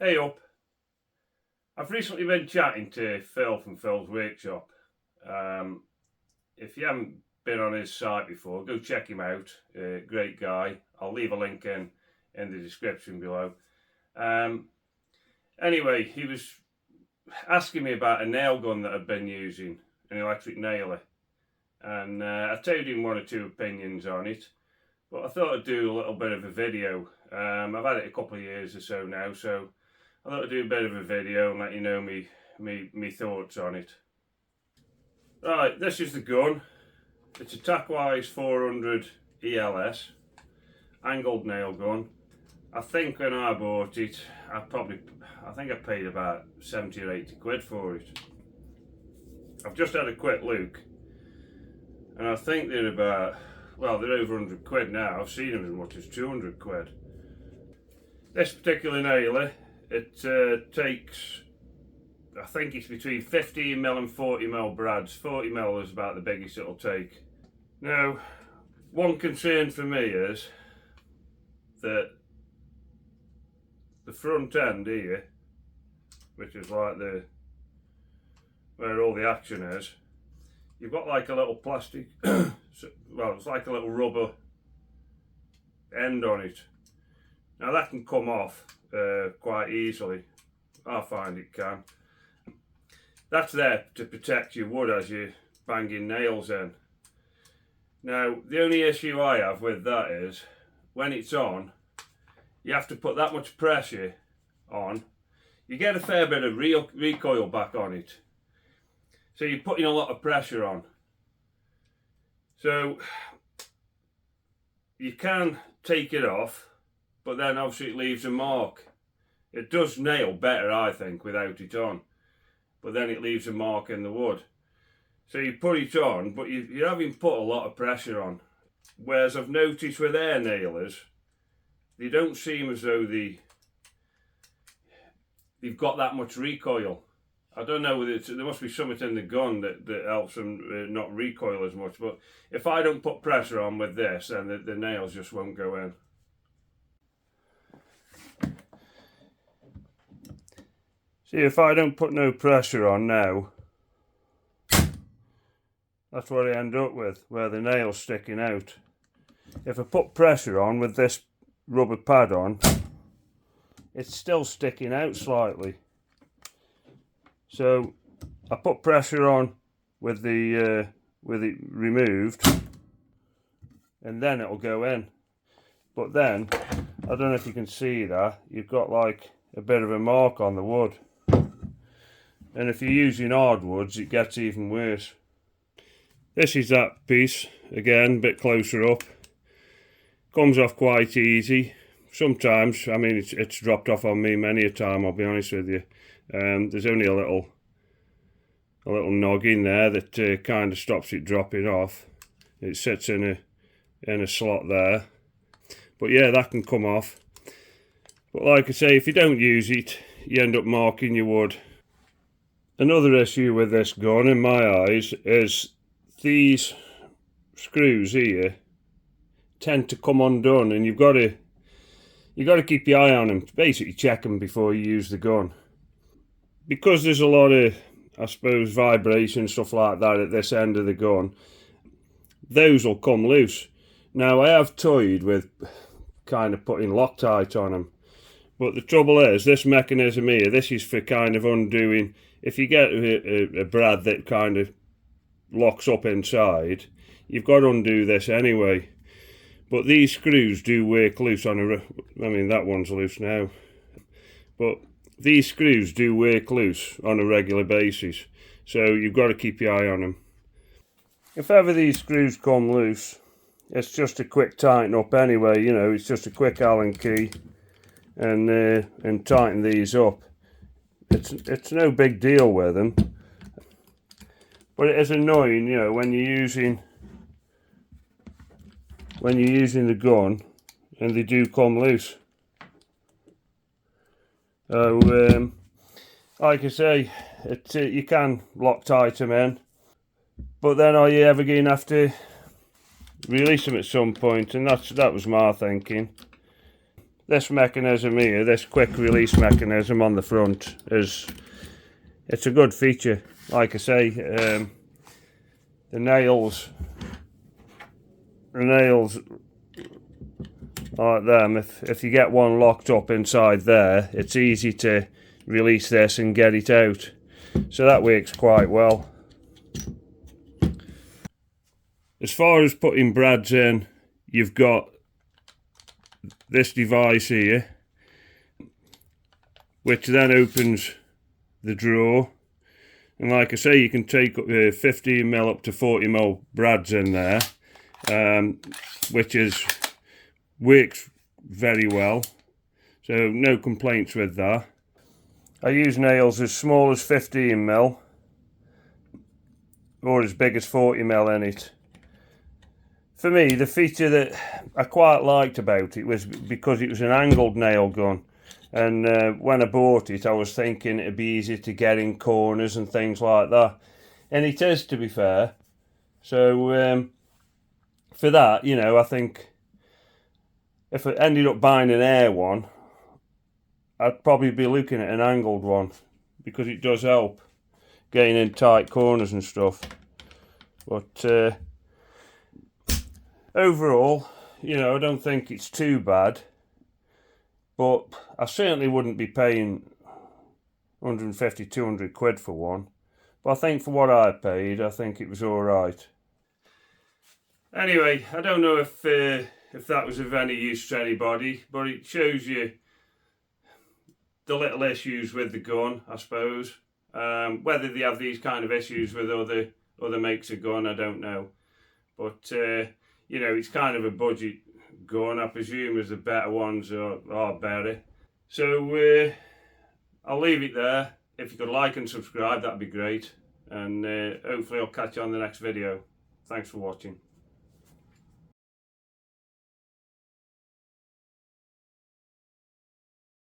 Hey up, I've recently been chatting to Phil from Phil's Workshop. If you haven't been on his site before, go check him out. Great guy. I'll leave a link in the description below. Anyway, he was asking me about a nail gun that I've been using, an electric nailer. And I told him one or two opinions on it, but I thought I'd do a little bit of a video. I've had it a couple of years or so now, so I thought I'd do a bit of a video and let you know me thoughts on it. Right, this is the gun. It's a Tacwise 400 ELS, angled nail gun. I think when I bought it, I think I paid about 70 or 80 quid for it. I've just had a quick look, and I think they're about, well, they're over 100 quid now. I've seen them as much as 200 quid. This particular nailer, it takes, I think it's between 15mm and 40mm brads. 40mm is about the biggest it'll take. Now, one concern for me is that the front end here, which is like where all the action is, you've got like a little plastic, well, it's like a little rubber end on it. Now that can come off quite easily. I find it can. That's there to protect your wood as you're banging nails in. Now, the only issue I have with that is, when it's on, you have to put that much pressure on. You get a fair bit of recoil back on it. So you're putting a lot of pressure on. So you can take it off, but then obviously it leaves a mark. It does nail better, I think, without it on, but then it leaves a mark in the wood. So you put it on, but you're having put a lot of pressure on. Whereas I've noticed with air nailers, they don't seem as though they've got that much recoil. I don't know whether there must be something in the gun that helps them not recoil as much, but if I don't put pressure on with this, then the nails just won't go in. See, if I don't put no pressure on now, that's what I end up with, where the nail's sticking out. If I put pressure on with this rubber pad on, it's still sticking out slightly. So I put pressure on with it removed, and then it'll go in. But then, I don't know if you can see that, you've got like a bit of a mark on the wood. And if you're using hardwoods, it gets even worse. This is that piece, again, a bit closer up. Comes off quite easy. Sometimes, I mean, it's dropped off on me many a time, I'll be honest with you. There's only a little noggin there that kind of stops it dropping off. It sits in a slot there. But yeah, that can come off. But like I say, if you don't use it, you end up marking your wood. Another issue with this gun, in my eyes, is these screws here tend to come undone, and you've got to keep your eye on them. Basically, check them before you use the gun, because there's a lot of, I suppose, vibration, stuff like that at this end of the gun. Those will come loose. Now, I have toyed with kind of putting Loctite on them, but the trouble is, this mechanism here, this is for kind of undoing. If you get a brad that kind of locks up inside, you've got to undo this anyway. But these screws do work loose on I mean, that one's loose now. But these screws do work loose on a regular basis, so you've got to keep your eye on them. If ever these screws come loose, it's just a quick tighten up anyway, you know, it's just a quick Allen key and tighten these up. It's no big deal with them, but it is annoying, you know, when you're using the gun and they do come loose. So like I say, you can Loctite them in, but then are you ever going to have to release them at some point? And that was my thinking. this mechanism here, this quick release mechanism on the front, it's a good feature. Like I say, the nails like them, if you get one locked up inside there, it's easy to release this and get it out. So that works quite well. As far as putting brads in, you've got this device here, which then opens the drawer. And like I say, you can take 15mm up to 40mm brads in there, which works very well. So no complaints with that. I use nails as small as 15mm or as big as 40mm in it. For me, the feature that I quite liked about it was because it was an angled nail gun. And when I bought it, I was thinking it'd be easy to get in corners and things like that. And it is, to be fair. So for that, you know, I think if I ended up buying an air one, I'd probably be looking at an angled one, because it does help getting in tight corners and stuff. But overall, you know, I don't think it's too bad. But I certainly wouldn't be paying 150, 200 quid for one. But I think for what I paid, I think it was alright. Anyway, I don't know if that was of any use to anybody, but it shows you the little issues with the gun, I suppose. Whether they have these kind of issues with other makes of gun, I don't know. But, you know, it's kind of a budget gun, I presume, as the better ones are better. So I'll leave it there. If you could like and subscribe, that'd be great. And hopefully I'll catch you on the next video. Thanks for watching.